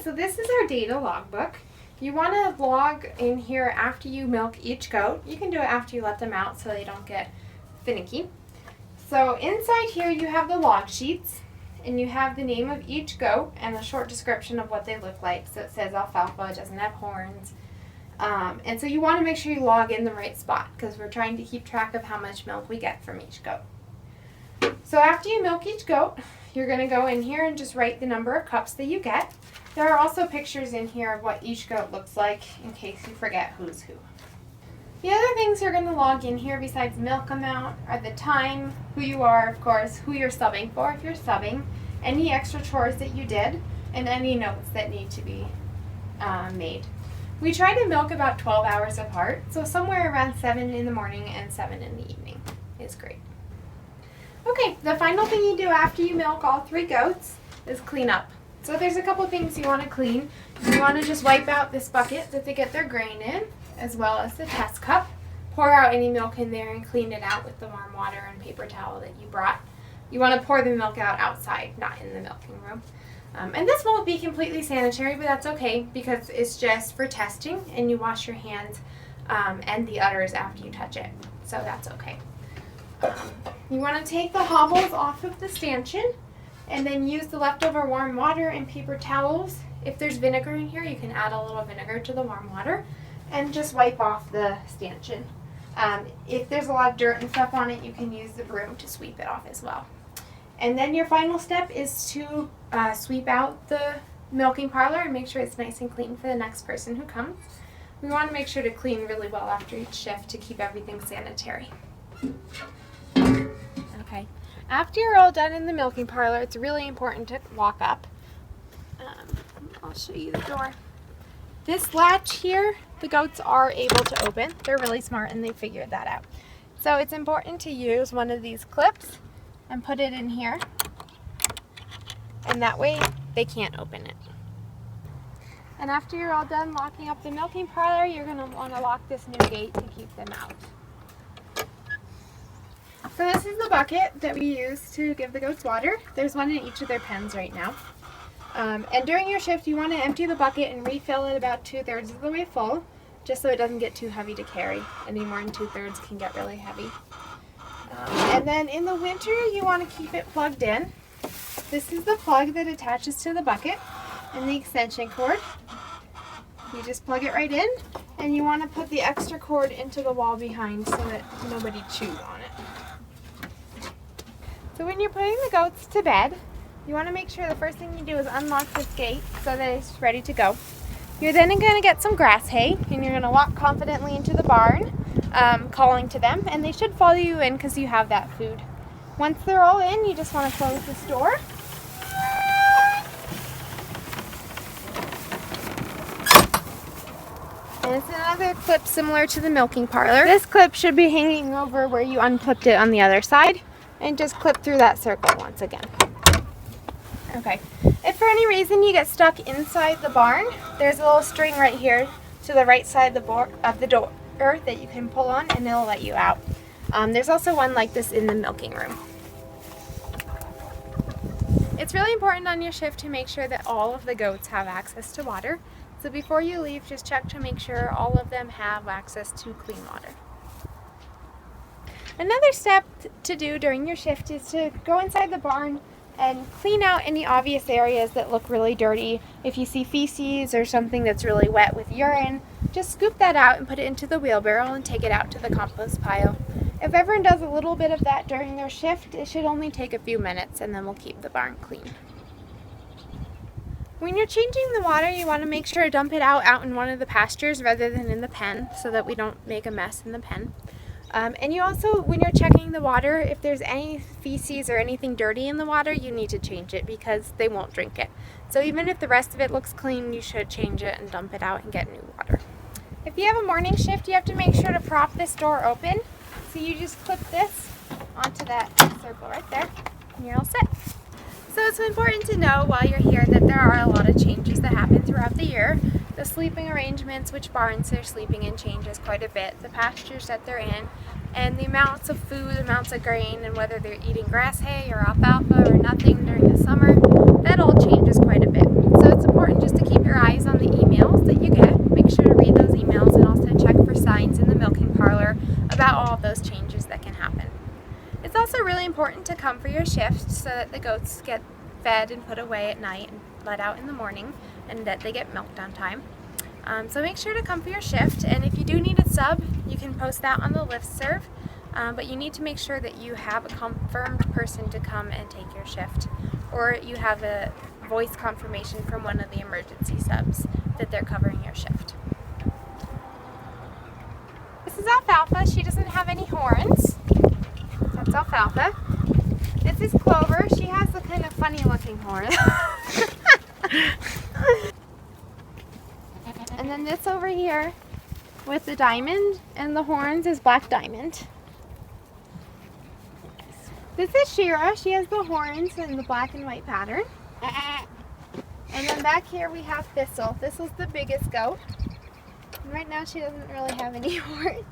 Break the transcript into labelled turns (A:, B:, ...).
A: so this is our data logbook. You want to log in here after you milk each goat. You can do it after you let them out so they don't get finicky. So inside here you have the log sheets, and you have the name of each goat and a short description of what they look like. So it says alfalfa, it doesn't have horns. And so you want to make sure you log in the right spot because we're trying to keep track of how much milk we get from each goat. So after you milk each goat, you're going to go in here and just write the number of cups that you get. There are also pictures in here of what each goat looks like in case you forget who's who. The other things you're going to log in here besides milk amount are the time, who you are, of course, who you're subbing for if you're subbing, any extra chores that you did, and any notes that need to be made. We try to milk about 12 hours apart, so somewhere around 7 in the morning and 7 in the evening is great. Okay, the final thing you do after you milk all 3 goats is clean up. So there's a couple things you want to clean. You want to just wipe out this bucket that they get their grain in, as well as the test cup. Pour out any milk in there and clean it out with the warm water and paper towel that you brought. You want to pour the milk out outside, not in the milking room. And this won't be completely sanitary, but that's okay because it's just for testing, and you wash your hands and the udders after you touch it. So that's okay. You want to take the hobbles off of the stanchion and then use the leftover warm water and paper towels. If there's vinegar in here, you can add a little vinegar to the warm water and just wipe off the stanchion. If there's a lot of dirt and stuff on it, you can use the broom to sweep it off as well. And then your final step is to sweep out the milking parlor and make sure it's nice and clean for the next person who comes. We want to make sure to clean really well after each shift to keep everything sanitary. Okay, after you're all done in the milking parlor, it's really important to walk up. I'll show you the door. This latch here, the goats are able to open. They're really smart and they figured that out. So it's important to use one of these clips and put it in here, and that way they can't open it. And after you're all done locking up the milking parlor, you're going to want to lock this new gate to keep them out. So this is the bucket that we use to give the goats water. There's one in each of their pens right now. And during your shift, you want to empty the bucket and refill it about 2/3 of the way full, just so it doesn't get too heavy to carry. Any more than 2/3 can get really heavy. And then in the winter, you want to keep it plugged in. This is the plug that attaches to the bucket and the extension cord. You just plug it right in, and you want to put the extra cord into the wall behind so that nobody chews on it. So when you're putting the goats to bed, you want to make sure the first thing you do is unlock this gate so that it's ready to go. You're then going to get some grass hay, and you're going to walk confidently into the barn, calling to them, and they should follow you in because you have that food. Once they're all in, you just want to close this door. And it's another clip similar to the milking parlor. This clip should be hanging over where you unclipped it on the other side, and just clip through that circle once again. Okay, if for any reason you get stuck inside the barn, there's a little string right here to the right side of the door that you can pull on, and it'll let you out. There's also one like this in the milking room. It's really important on your shift to make sure that all of the goats have access to water. So before you leave, just check to make sure all of them have access to clean water. Another step to do during your shift is to go inside the barn and clean out any obvious areas that look really dirty. If you see feces or something that's really wet with urine, just scoop that out and put it into the wheelbarrow and take it out to the compost pile. If everyone does a little bit of that during their shift, it should only take a few minutes, and then we'll keep the barn clean. When you're changing the water, you want to make sure to dump it out in one of the pastures rather than in the pen so that we don't make a mess in the pen. And you also, when you're checking the water, if there's any feces or anything dirty in the water, you need to change it because they won't drink it. So even if the rest of it looks clean, you should change it and dump it out and get new water. If you have a morning shift, you have to make sure to prop this door open. So you just clip this onto that circle right there, and you're all set. So it's important to know while you're here that there are a lot of changes that happen throughout the year. The sleeping arrangements, which barns they're sleeping in, changes quite a bit. The pastures that they're in, and the amounts of food, amounts of grain, and whether they're eating grass hay or alfalfa or nothing during the summer, that all changes quite a bit. So it's important just to keep the goats get fed and put away at night and let out in the morning, and that they get milked on time. So make sure to come for your shift, and if you do need a sub, you can post that on the listserv, but you need to make sure that you have a confirmed person to come and take your shift, or you have a voice confirmation from one of the emergency subs that they're covering your shift. This is Alfalfa. She doesn't have any horns. That's Alfalfa. This is Clover. She has the kind of funny looking horns. And then this over here with the diamond and the horns is Black Diamond. This is Shira. She has the horns and the black and white pattern. And then back here we have Thistle. Thistle's the biggest goat. And right now she doesn't really have any horns.